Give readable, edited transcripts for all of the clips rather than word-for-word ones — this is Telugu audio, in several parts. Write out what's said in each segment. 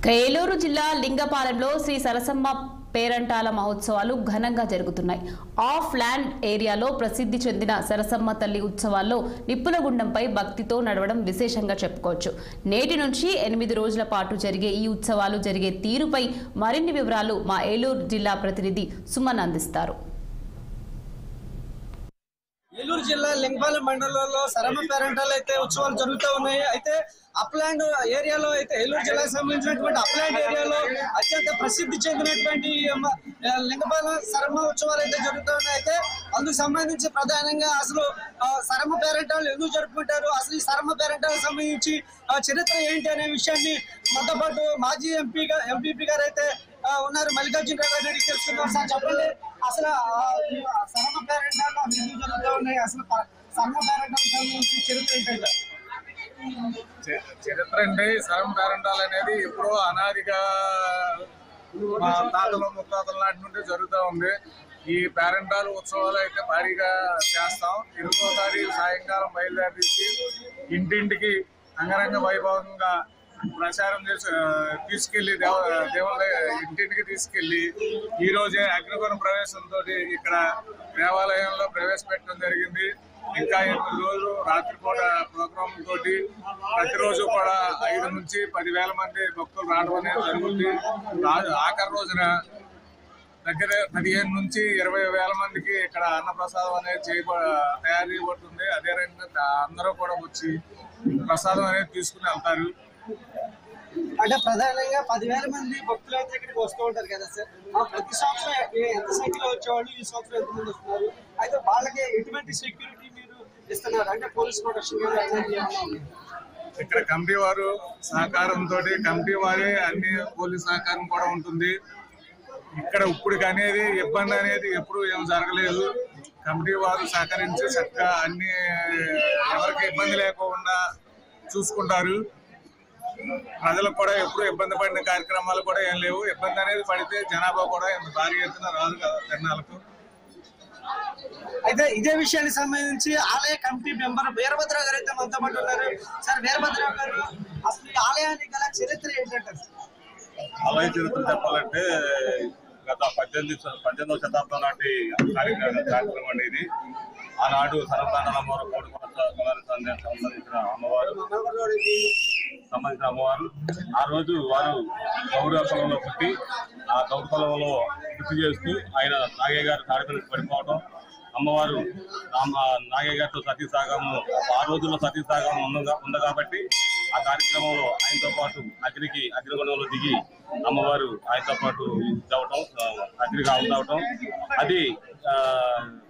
ఏలూరు జిల్లా లింగపాలెంలో శ్రీ సరసమ్మ పేరంటాల మహోత్సవాలు ఘనంగా జరుగుతున్నాయి. ఆఫ్ ల్యాండ్ ఏరియాలో ప్రసిద్ధి చెందిన సరసమ్మ తల్లి ఉత్సవాల్లో నిప్పులగుండంపై భక్తితో నడవడం విశేషంగా చెప్పుకోవచ్చు. నేటి నుంచి 8 రోజుల పాటు జరిగే ఈ ఉత్సవాలు జరిగే తీరుపై మరిన్ని వివరాలు మా ఏలూరు జిల్లా ప్రతినిధి సుమన్ అందిస్తారు. ఏలూరు జిల్లా లింగపాలెం మండలంలో సరమ్మ పేరంటాలు అయితే ఉత్సవాలు జరుగుతూ ఉన్నాయి. అయితే అప్లాండ్ ఏరియాలో అయితే ఏలూరు జిల్లాకు సంబంధించినటువంటి అప్లాండ్ ఏరియాలో అత్యంత ప్రసిద్ధి చెందినటువంటి లింగపాలెం సరమ్మ ఉత్సవాలు అయితే జరుగుతూ ఉన్నాయి. అయితే అందుకు సంబంధించి ప్రధానంగా అసలు సరమ్మ పేరంటాలు ఎందుకు జరుపుకుంటారు, అసలు ఈ సరమ్మ పేరంటాలకు సంబంధించి చరిత్ర ఏంటి అనే విషయాన్ని మనతో పాటు మాజీ ఎంపీపీ గారు అయితే ఉన్నారు, మల్లికార్జున రెడ్డి తెలుసుకున్నారు. సార్ చెప్పండి, అసలు సరమ్మ పేరంటాలు ఎందుకు జరుగుతూ ఉన్నాయి, అసలు సరమ్మ పేరంటాలకు సంబంధించి చరిత్ర ఏంటంటే? చరిత్ర అండి, సరమ్మ పేరంటాలు అనేది ఎప్పుడో అనాదిగా మా తాతలు ముత్తాతల నాటి నుండి జరుగుతూ ఉంది. ఈ పేరంటాలు ఉత్సవాలు అయితే భారీగా చేస్తాం. 8వ తారీఖు సాయంకాలం బయలుదేరి ఇంటింటికి అంగరంగ వైభవంగా ప్రచారం చేసి తీసుకెళ్లి దేవుళ్ళ ఇంటింటికి తీసుకెళ్లి ఈ రోజే అగ్నిగుణ ప్రవేశంతో ఇక్కడ దేవాలయంలో ప్రవేశపెట్టడం జరిగింది. ఇంకా 8 రోజులు రాత్రిపూట ప్రోగ్రాం తోటి ప్రతిరోజు కూడా 5 నుంచి 10,000 మంది భక్తులు రావడం అనేది జరుగుతుంది. ఆఖరి రోజున దగ్గర 15 నుంచి 20,000 మందికి ఇక్కడ అన్నప్రసాదం అనేది తయారు చేయబడుతుంది. అదే రకంగా అందరూ కూడా వచ్చి ప్రసాదం అనేది తీసుకుని వెళ్తారు. అంటే ప్రధానంగా 10,000 మంది భక్తులు అయితే ఇక్కడికి వస్తూ ఉంటారు కదా సార్. ప్రతి సంవత్సరం ఎంత సంఖ్యలో వచ్చేవాళ్ళు, ఈ సంవత్సరం ఎంతమంది వస్తున్నారు, అయితే వాళ్ళకి ఎటువంటి సెక్యూరిటీ మీరు ఇస్తున్నారు, అంటే పోలీస్ ప్రొటెక్షన్? ఇక్కడ కమిటీ వారు సహకారంతో కమిటీ వారే అన్ని పోలీస్ సహకారం కూడా ఉంటుంది. ఇక్కడ ఇప్పుడు అనేది ఇబ్బంది అనేది ఎప్పుడు ఏం జరగలేదు. కమిటీ వారు సహకరించి చక్కగా అన్ని ఎవరికి ఇబ్బంది లేకుండా చూసుకుంటారు. ప్రజలకు కూడా ఎప్పుడు ఇబ్బంది పడిన కార్యక్రమాలు కూడా ఏం లేవు. ఇబ్బంది అనేది పడితే జనాభా కూడా ఎంత భారీ ఎత్తున రాదు కదా తిరణాలకు. అయితే ఇదే విషయానికి సంబంధించి ఆలయ కమిటీ మెంబర్ వీరభద్రరావు గారు అయితే మనతో పాటు ఉన్నారు. సార్ వీరభద్రరావు గారు, అసలు ఈ ఆలయానికి గల చరిత్ర ఏంటంటే? ఆలయ చరిత్ర చెప్పాలంటే గత 18వ శతాబ్దం నాటి కార్యక్రమం అనేది. ఆనాడు సరదాన అమ్మవారు సంబంధించిన అమ్మవారు ఆ రోజు వారు గౌరవ పొలంలో పుట్టి ఆ గౌరవ పొలంలో కృషి చేస్తూ ఆయన నాగయ్య గారు తాడిపల్లికి పడిపోవడం, అమ్మవారు నాగయ్య గారితో సతీసాగము ఆ రోజుల్లో సతీసాగం ఉంది కాబట్టి ఆ కార్యక్రమంలో ఆయనతో పాటు అగ్నిగుణంలో దిగి అమ్మవారు ఆయనతో పాటు ఇదవటం, అగ్నికి ఆవుతవటం, అది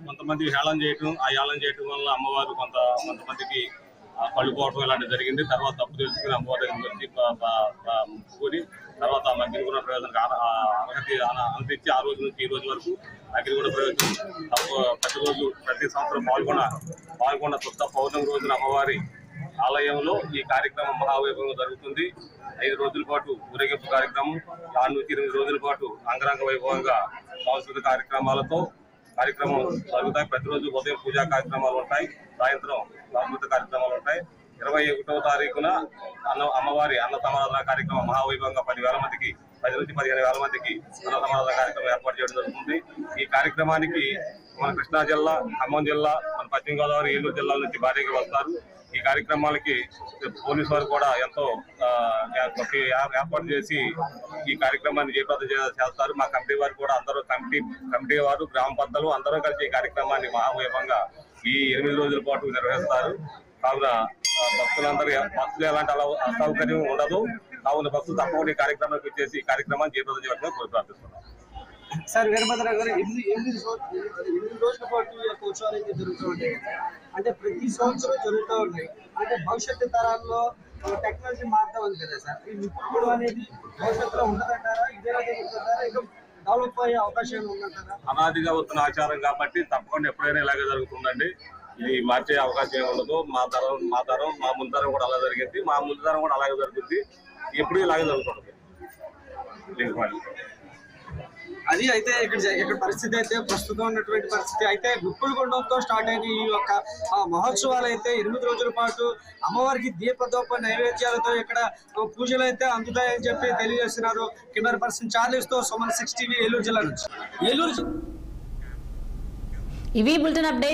కొంతమంది హేళన చేయటం, ఆ హేళన చేయటం వల్ల అమ్మవారు కొంతమందికి పళ్ళుకోవటం ఇలాంటివి జరిగింది. తర్వాత తప్పు తెలుసుకుని అమ్మవారి దగ్గర వచ్చి మొక్కుకొని తర్వాత అగ్నిగుణ ప్రవేశానికి అనుమతించి ఆ రోజు నుంచి ఈ రోజు వరకు అగ్నిగుణ ప్రవేశం ప్రతి సంవత్సరం పాల్గొన్న కొత్త పౌర్ణమి రోజున అమ్మవారి ఆలయంలో ఈ కార్యక్రమం మహావైభవంగా జరుగుతుంది. 5 రోజుల పాటు ఊరేగింపు కార్యక్రమం, 4 నుంచి 8 రోజుల పాటు అంగరంగ వైభవంగా సాంస్కృతిక కార్యక్రమం జరుగుతాయి. ప్రతిరోజు ఉదయం పూజా కార్యక్రమాలు ఉంటాయి, సాయంత్రం సాంస్కృతిక కార్యక్రమాలు ఉంటాయి. 21వ తారీఖున అమ్మవారి అన్న సమారాధన కార్యక్రమం మహావైభవంగా 10,000 మందికి 10 నుంచి 15,000 మందికి అన్న సమారాధన కార్యక్రమం ఏర్పాటు చేయడం జరుగుతుంది. ఈ కార్యక్రమానికి మన కృష్ణా జిల్లా, ఖమ్మం జిల్లా, మన పశ్చిమ గోదావరి, ఏలూరు జిల్లాల నుంచి భారీగా వస్తారు. ఈ కార్యక్రమాలకి పోలీసు వారు కూడా ఎంతో ఏర్పాటు చేసి ఈ కార్యక్రమాన్ని జయప్రదం చేస్తారు. మా కమిటీ వారు కూడా అందరూ కమిటీ వారు, గ్రామ పెద్దలు అందరూ కలిసి ఈ కార్యక్రమాన్ని మహావైభవంగా ఈ 8 రోజుల పాటు నిర్వహిస్తారు. కావున భక్తులు ఎలాంటి అసౌకర్యం ఉండదు. కావున భక్తులు తప్పకుండా ఈ కార్యక్రమానికి వచ్చేసి ఈ కార్యక్రమాన్ని జయప్రదం చేయాలని కోరి ప్రార్థిస్తున్నాం. సార్ వీరభద్రరావు గారు, 8 రోజుల పాటు ఉత్సవాలు అయితే జరుగుతూ ఉంటాయి, అంటే ప్రతి సంవత్సరం జరుగుతూ ఉన్నాయి. అంటే భవిష్యత్తు తరాల్లో టెక్నాలజీ మారుతా ఉంది కదా సార్, ఈ నిపుణుడు అనేది భవిష్యత్తులో ఉండదంటారా, ఇదే ఉంటుంటారా, ఇక డెవలప్ అయ్యే అవకాశాలు ఉందంటారా? అనాదిగా వస్తున్న ఆచారం కాబట్టి తప్పకుండా ఎప్పుడైనా ఇలాగే జరుగుతుందండి. ఇది మార్చే అవకాశం ఉండదు. మా ముందు తరం కూడా అలా జరిగింది, మా ముందు తరం కూడా అలాగే జరుగుతుంది, ఎప్పుడు ఇలాగే జరుగుతుంది. అది అయితే ఇక్కడ పరిస్థితి అయితే ప్రస్తుతం ఉన్నటువంటి పరిస్థితి అయితే గుప్పులగుండంతో స్టార్ట్ అయిన ఈ యొక్క మహోత్సవాలు అయితే 8 రోజుల పాటు అమ్మవారికి దీపదోప నైవేద్యాలతో ఇక్కడ పూజలు అయితే అందుతాయని చెప్పి తెలియజేస్తున్నారు. కెమెరా పర్సన్ చార్లీస్ తో సుమన్ 6 టీవీ ఏలూరు జిల్లా నుంచి. ఇవి బులెటిన్ అప్డేట్.